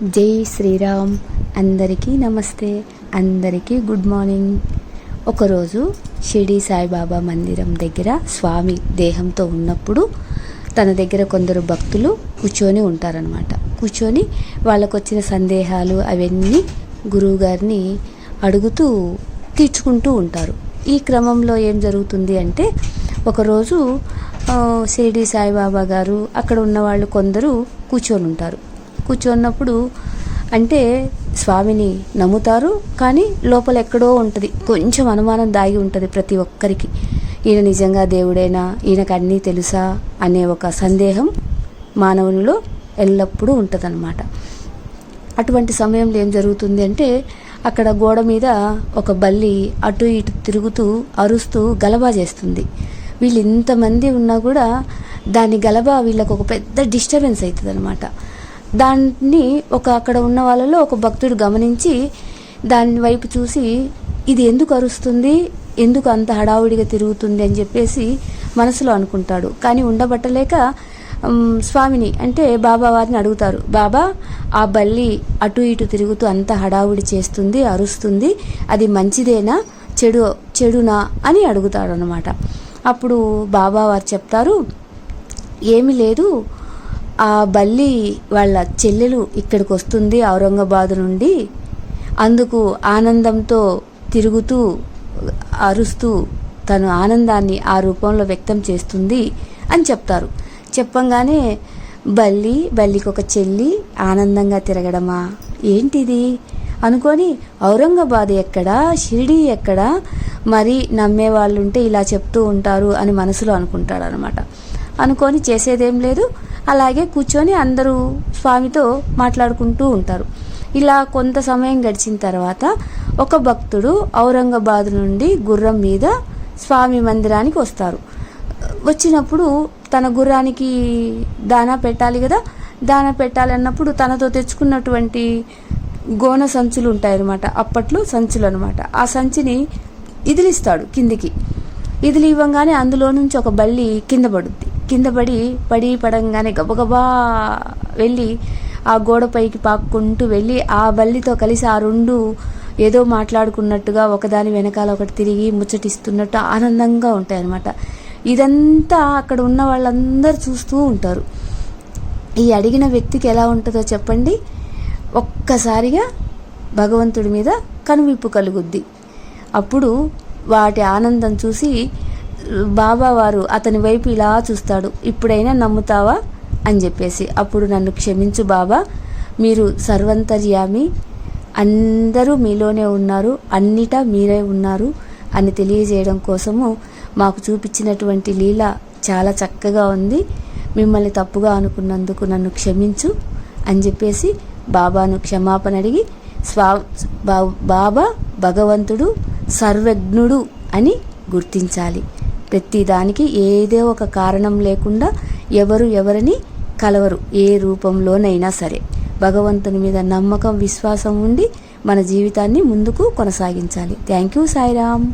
జై శ్రీరామ్. అందరికీ నమస్తే, అందరికీ గుడ్ మార్నింగ్. ఒకరోజు షిరిడి సాయిబాబా మందిరం దగ్గర స్వామి దేహంతో ఉన్నప్పుడు తన దగ్గర కొందరు భక్తులు కూర్చొని ఉంటారనమాట. కూర్చొని వాళ్ళకు వచ్చిన సందేహాలు అవన్నీ గురువుగారిని అడుగుతూ తీర్చుకుంటూ ఉంటారు. ఈ క్రమంలో ఏం జరుగుతుంది అంటే, ఒకరోజు షిరిడి సాయిబాబా గారు అక్కడ ఉన్న వాళ్ళు కొందరు కూర్చొని ఉంటారు. కూర్చున్నప్పుడు అంటే స్వామిని నమ్ముతారు, కానీ లోపల ఎక్కడో ఉంటుంది, కొంచెం అనుమానం దాగి ఉంటుంది ప్రతి ఒక్కరికి. ఈయన నిజంగా దేవుడేనా, ఈయనకు అన్నీ తెలుసా అనే ఒక సందేహం మానవునిలో ఎల్లప్పుడూ ఉంటుందన్నమాట. అటువంటి సమయంలో ఏం జరుగుతుంది అంటే, అక్కడ గోడ మీద ఒక బల్లి అటు ఇటు తిరుగుతూ అరుస్తూ గలబా చేస్తుంది. వీళ్ళు ఇంతమంది ఉన్నా కూడా దాని గలబా వీళ్ళకు ఒక పెద్ద డిస్టర్బెన్స్ అవుతుంది అనమాట. దాన్ని అక్కడ ఉన్న వాళ్ళలో ఒక భక్తుడు గమనించి దాని వైపు చూసి, ఇది ఎందుకు అరుస్తుంది, ఎందుకు అంత హడావుడిగా తిరుగుతుంది అని చెప్పేసి మనసులో అనుకుంటాడు. కానీ ఉండబట్టలేక స్వామిని అంటే బాబా వారిని అడుగుతారు, బాబా ఆ బల్లి అటు ఇటు తిరుగుతూ అంత హడావుడి చేస్తుంది, అరుస్తుంది, అది మంచిదేనా చెడునా అని అడుగుతాడు అనమాట. అప్పుడు బాబా వారు చెప్తారు, ఏమీ లేదు, ఆ బల్లి వాళ్ళ చెల్లెలు ఇక్కడికి వస్తుంది ఔరంగాబాద్ నుండి, అందుకు ఆనందంతో తిరుగుతూ అరుస్తూ తను ఆనందాన్ని ఆ రూపంలో వ్యక్తం చేస్తుంది అని చెప్తారు. చెప్పంగానే బల్లికి ఒక చెల్లి ఆనందంగా తిరగడమా, ఏంటిది అనుకొని ఔరంగాబాద్ ఎక్కడా, షిరిడి ఎక్కడా, మరి నమ్మే వాళ్ళు ఉంటే ఇలా చెప్తూ ఉంటారు అని మనసులో అనుకుంటాడు అనమాట. అనుకొని చేసేదేం లేదు, అలాగే కూర్చొని అందరూ స్వామితో మాట్లాడుకుంటూ ఉంటారు. ఇలా కొంత సమయం గడిచిన తర్వాత ఒక భక్తుడు ఔరంగాబాద్ నుండి గుర్రం మీద స్వామి మందిరానికి వస్తారు. వచ్చినప్పుడు తన గుర్రానికి దానా పెట్టాలి కదా, దానా పెట్టాలన్నప్పుడు తనతో తెచ్చుకున్నటువంటి గోన సంచులు ఉంటాయన్నమాట, అప్పట్లో సంచులు అనమాట. ఆ సంచిని ఇదిలిస్తాడు కిందికి. ఇదిలి ఇవ్వగానే అందులో నుంచి ఒక బల్లి కింద పడంగానే గబగబా వెళ్ళి ఆ గోడపైకి పాక్కుంటూ వెళ్ళి ఆ బల్లితో కలిసి ఆ రెండు ఏదో మాట్లాడుకున్నట్టుగా ఒకదాని వెనకాల ఒకటి తిరిగి ముచ్చటిస్తున్నట్టు ఆనందంగా ఉంటాయి అన్నమాట. ఇదంతా అక్కడ ఉన్న వాళ్ళందరూ చూస్తూ ఉంటారు. ఈ అడిగిన వ్యక్తికి ఎలా ఉంటుందో చెప్పండి, ఒక్కసారిగా భగవంతుడి మీద కనువిప్పు కలుగుద్ది. అప్పుడు వాటి ఆనందం చూసి బాబా వారు అతని వైపు ఇలా చూస్తాడు, ఇప్పుడైనా నమ్ముతావా అని చెప్పేసి. అప్పుడు నన్ను క్షమించు బాబా, మీరు సర్వంతర్యామి, అందరూ మీలోనే ఉన్నారు, అన్నిటా మీరే ఉన్నారు అని తెలియజేయడం కోసము మాకు చూపించినటువంటి లీల చాలా చక్కగా ఉంది, మిమ్మల్ని తప్పుగా అనుకున్నందుకు నన్ను క్షమించు అని చెప్పేసి బాబాను క్షమాపణ అడిగి బాబా భగవంతుడు సర్వజ్ఞుడు అని గుర్తించాలి. ప్రతిదానికి ఏదో ఒక కారణం లేకుండా ఎవరిని కలవరు, ఏ రూపంలోనైనా సరే. భగవంతుని మీద నమ్మకం, విశ్వాసం ఉండి మన జీవితాన్ని ముందుకు కొనసాగించాలి. Thank you Sairam.